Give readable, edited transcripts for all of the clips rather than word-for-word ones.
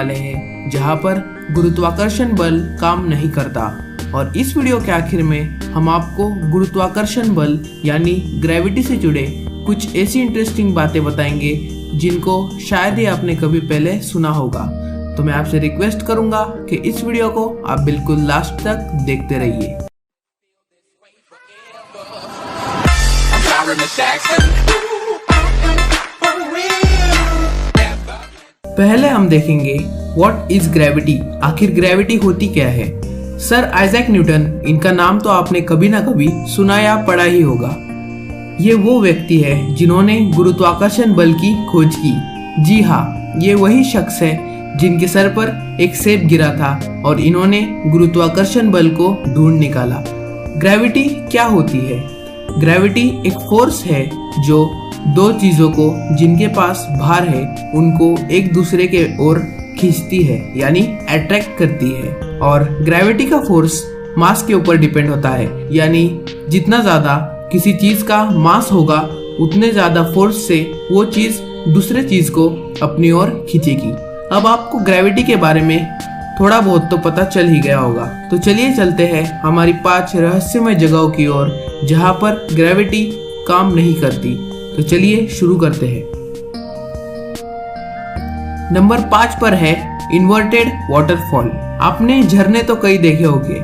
वाले हैं जहां पर गुरुत्वाकर्षण बल काम नहीं करता। और इस वीडियो के आखिर में हम आपको गुरुत्वाकर्षण बल यानी ग्रेविटी से जुड़े कुछ ऐसी इंटरेस्टिंग बातें बताएंगे जिनको शायद ही आपने कभी पहले सुना होगा। तो मैं आपसे रिक्वेस्ट करूंगा कि इस वीडियो को आप बिल्कुल लास्ट तक देखते रहिए। पहले हम देखेंगे व्हाट इज ग्रेविटी, आखिर ग्रेविटी होती क्या है। सर आइजैक न्यूटन, इनका नाम तो आपने कभी ना कभी सुना या पढ़ा ही होगा। ये वो व्यक्ति है जिन्होंने गुरुत्वाकर्षण बल की खोज की। जी हाँ, ये वही शख्स है जिनके सर पर एक सेब गिरा था और इन्होंने गुरुत्वाकर्षण बल को ढूंढ निकाला। ग्रेविटी क्या होती है? ग्रेविटी एक फोर्स है जो दो चीजों को जिनके पास भार है उनको एक दूसरे के ओर खींचती है यानी अट्रैक्ट करती है। और ग्रेविटी का फोर्स मास के ऊपर डिपेंड होता है, यानी जितना ज्यादा किसी चीज का मास होगा उतने ज्यादा फोर्स से वो चीज दूसरे चीज को अपनी ओर खींचेगी। अब आपको ग्रेविटी के बारे में थोड़ा बहुत तो पता चल ही गया होगा, तो चलिए चलते हैं हमारी 5 रहस्यमय जगहों की ओर जहां पर ग्रेविटी काम नहीं करती। तो चलिए शुरू करते हैं। नंबर 5 पर है इन्वर्टेड वाटरफॉल। आपने झरने तो कई देखे होंगे,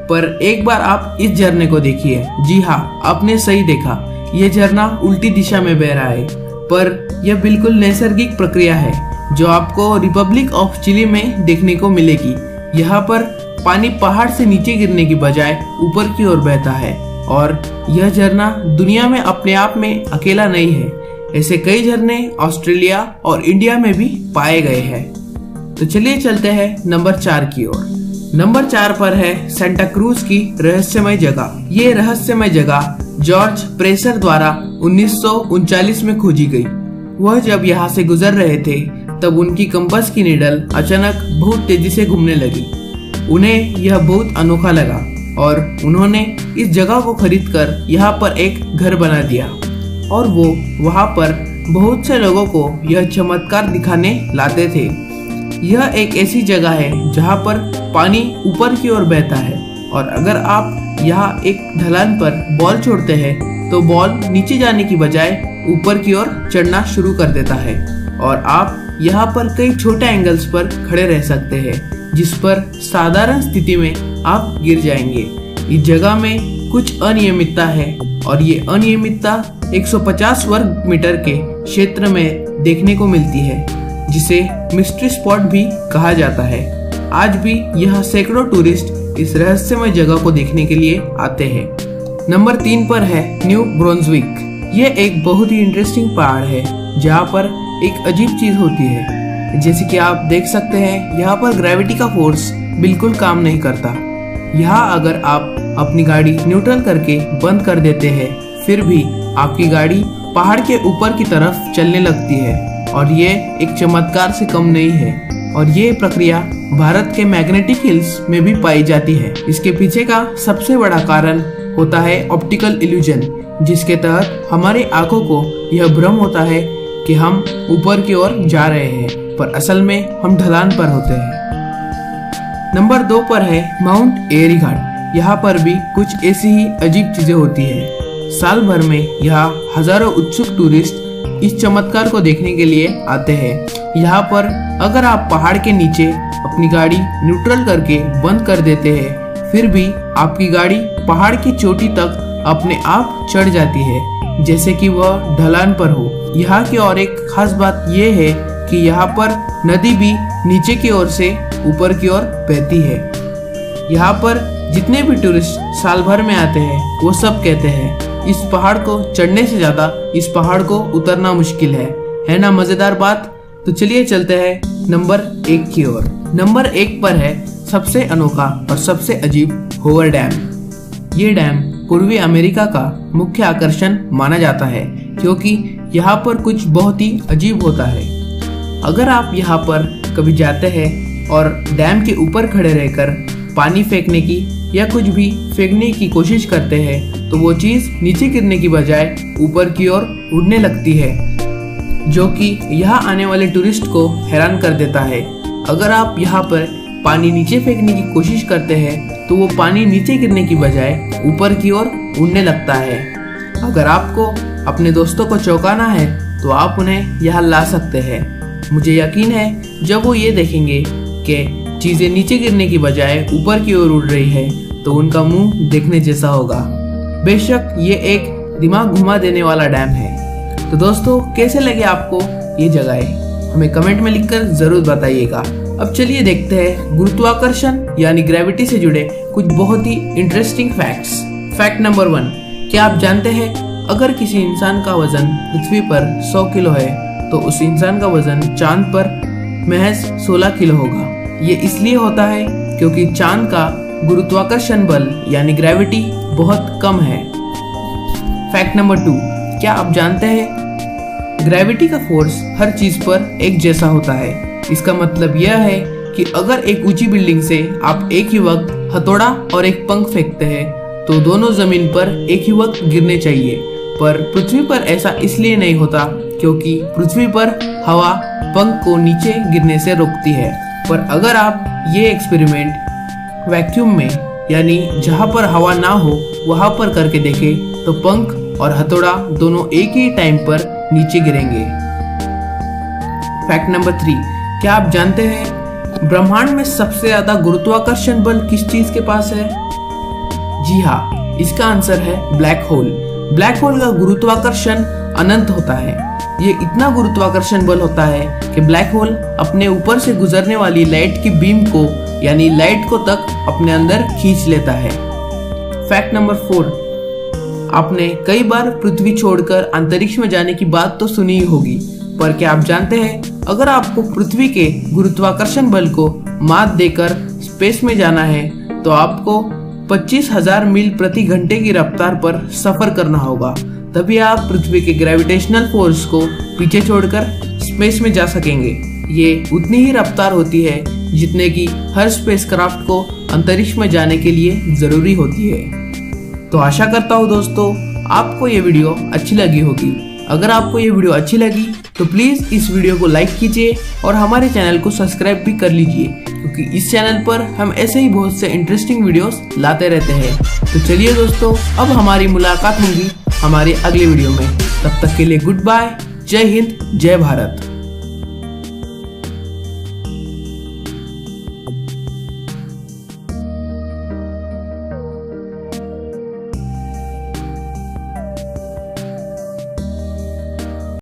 पर एक बार आप इस झरने को देखिए। जी हाँ, आपने सही देखा, यह झरना उल्टी दिशा में बह रहा है, पर यह बिल्कुल नैसर्गिक प्रक्रिया है जो आपको रिपब्लिक ऑफ चिली में देखने को मिलेगी। यहाँ पर पानी पहाड़ से नीचे गिरने की बजाय ऊपर की ओर बहता है और यह झरना दुनिया में अपने आप में अकेला नहीं है। ऐसे कई झरने ऑस्ट्रेलिया और इंडिया में भी पाए गए हैं। तो चलिए चलते हैं नंबर 4 की ओर। नंबर 4 पर है सेंटा क्रूज की रहस्यमय जगह। ये रहस्यमय जगह जॉर्ज प्रेसर द्वारा 1939 में खोजी गई। वह जब यहाँ से गुजर रहे थे तब उनकी कंपास की नीडल अचानक बहुत तेजी से घूमने लगी। उन्हें यह बहुत अनोखा लगा और उन्होंने इस जगह को खरीदकर यहाँ पर एक घर बना दिया और वो वहाँ पर बहुत से लोगों को यह चमत्कार दिखाने लाते थे। यह एक ऐसी जगह है जहाँ पर पानी ऊपर की ओर बहता है और अगर आप यहाँ एक ढलान पर बॉल छोड़ते हैं तो बॉल नीचे जाने की बजाय ऊपर की ओर चढ़ना शुरू कर देता है और आप यहाँ पर कई छोटे एंगल्स पर खड़े रह सकते हैं जिस पर साधारण स्थिति में आप गिर जाएंगे। इस जगह में कुछ अनियमितता है और ये अनियमितता 150 वर्ग मीटर के क्षेत्र में देखने को मिलती है, जिसे मिस्ट्री स्पॉट भी कहा जाता है। आज भी यहाँ सैकड़ों टूरिस्ट इस रहस्यमय जगह को देखने के लिए आते हैं। नंबर 3 पर है न्यू ब्रुंसविक। ये एक बहुत ही इंटरेस्टिंग पहाड़ है जहाँ पर एक अजीब चीज होती है। जैसे कि आप देख सकते हैं यहाँ पर ग्रेविटी का फोर्स बिल्कुल काम नहीं करता। यहाँ अगर आप अपनी गाड़ी न्यूट्रल करके बंद कर देते हैं फिर भी आपकी गाड़ी पहाड़ के ऊपर की तरफ चलने लगती है और ये एक चमत्कार से कम नहीं है। और ये प्रक्रिया भारत के मैग्नेटिक हिल्स में भी पाई जाती है। इसके पीछे का सबसे बड़ा कारण होता है ऑप्टिकल इल्यूजन, जिसके तहत हमारी आंखों को यह भ्रम होता है कि हम ऊपर की ओर जा रहे हैं पर असल में हम ढलान पर होते हैं। नंबर 2 पर है माउंट एरी घाट। यहाँ पर भी कुछ ऐसी ही अजीब चीजें होती है। साल भर में यहाँ हजारों उत्सुक टूरिस्ट इस चमत्कार को देखने के लिए आते हैं। यहाँ पर अगर आप पहाड़ के नीचे अपनी गाड़ी न्यूट्रल करके बंद कर देते हैं फिर भी आपकी गाड़ी पहाड़ की चोटी तक अपने आप चढ़ जाती है जैसे कि वह ढलान पर हो। यहाँ की और एक खास बात यह है कि यहाँ पर नदी भी नीचे की ओर से ऊपर की ओर बहती है। यहाँ पर जितने भी टूरिस्ट साल भर में आते हैं वो सब कहते हैं इस पहाड़ को चढ़ने से ज्यादा इस पहाड़ को उतरना मुश्किल है ना मजेदार बात। तो चलिए चलते हैं नंबर 1 की ओर। नंबर 1 पर है सबसे अनोखा और सबसे अजीब होवर डैम। ये डैम पूर्वी अमेरिका का मुख्य आकर्षण माना जाता है क्योंकि यहाँ पर कुछ बहुत ही अजीब होता है। अगर आप यहाँ पर कभी जाते हैं और डैम के ऊपर खड़े रहकर पानी फेंकने की या कुछ भी फेंकने की कोशिश करते हैं तो वो चीज नीचे गिरने की बजाय ऊपर की ओर उड़ने लगती है, जो कि यहाँ आने वाले टूरिस्ट को हैरान कर देता है। अगर आप यहाँ पर पानी नीचे फेंकने की कोशिश करते हैं तो वो पानी नीचे गिरने की बजाय ऊपर की ओर उड़ने लगता है। अगर आपको अपने दोस्तों को चौंकाना है तो आप उन्हें यहाँ ला सकते हैं। मुझे यकीन है जब वो ये देखेंगे कि चीजें नीचे गिरने की बजाय ऊपर की ओर उड़ रही है तो उनका मुंह देखने जैसा होगा। बेशक ये एक दिमाग घुमा देने वाला डैम है। तो दोस्तों, कैसे लगे आपको ये जगह, हमें कमेंट में लिखकर जरूर बताइएगा। अब चलिए देखते हैं गुरुत्वाकर्षण यानी ग्रेविटी से जुड़े कुछ बहुत ही इंटरेस्टिंग फैक्ट्स। फैक्ट नंबर 1, क्या आप जानते हैं अगर किसी इंसान का वजन पृथ्वी पर 100 किलो है तो उस इंसान का वजन चांद पर महज 16 किलो होगा। ये इसलिए होता है क्योंकि चांद का गुरुत्वाकर्षण बल यानी ग्रेविटी बहुत कम है। फैक्ट नंबर 2, क्या आप जानते हैं ग्रेविटी का फोर्स हर चीज पर एक जैसा होता है। इसका मतलब यह है कि अगर एक ऊंची बिल्डिंग से आप एक ही वक्त हथौड़ा और एक पंख फेंकते हैं तो दोनों जमीन पर एक ही वक्त गिरने चाहिए, पर पृथ्वी पर ऐसा इसलिए नहीं होता क्योंकि पृथ्वी पर हवा पंख को नीचे गिरने से रोकती है। पर अगर आप ये एक्सपेरिमेंट वैक्यूम में यानी जहाँ पर हवा ना हो वहां पर करके देखें तो पंख और हथौड़ा दोनों एक ही टाइम पर नीचे गिरेंगे। फैक्ट नंबर 3, क्या आप जानते हैं ब्रह्मांड में सबसे ज्यादा गुरुत्वाकर्षण बल किस चीज के पास है? जी हाँ, इसका आंसर है ब्लैक होल। ब्लैक होल का गुरुत्वाकर्षण अनंत होता है। ये इतना गुरुत्वाकर्षण बल होता है कि ब्लैक होल अपने ऊपर से गुजरने वाली लाइट की बीम को यानी लाइट को तक अपने अंदर खींच लेता है। फैक्ट नंबर 4, आपने कई बार पृथ्वी छोड़कर अंतरिक्ष में जाने की बात तो सुनी ही होगी, पर क्या आप जानते हैं अगर आपको पृथ्वी के गुरुत्वाकर्षण बल को मात देकर स्पेस में जाना है तो आपको 25,000 मील प्रति घंटे की रफ्तार पर सफर करना होगा, तभी आप पृथ्वी के ग्रेविटेशनल फोर्स को पीछे छोड़कर स्पेस में जा सकेंगे। ये उतनी ही रफ्तार होती है जितने की हर स्पेसक्राफ्ट को अंतरिक्ष में जाने के लिए जरूरी होती है। तो आशा करता हूँ दोस्तों आपको ये वीडियो अच्छी लगी होगी। अगर आपको ये वीडियो अच्छी लगी तो प्लीज इस वीडियो को लाइक कीजिए और हमारे चैनल को सब्सक्राइब भी कर लीजिए, क्योंकि इस चैनल पर हम ऐसे ही बहुत से इंटरेस्टिंग वीडियोस लाते रहते हैं। तो चलिए दोस्तों, अब हमारी मुलाकात होगी हमारे अगले वीडियो में। तब तक के लिए गुड बाय, जय हिंद, जय भारत।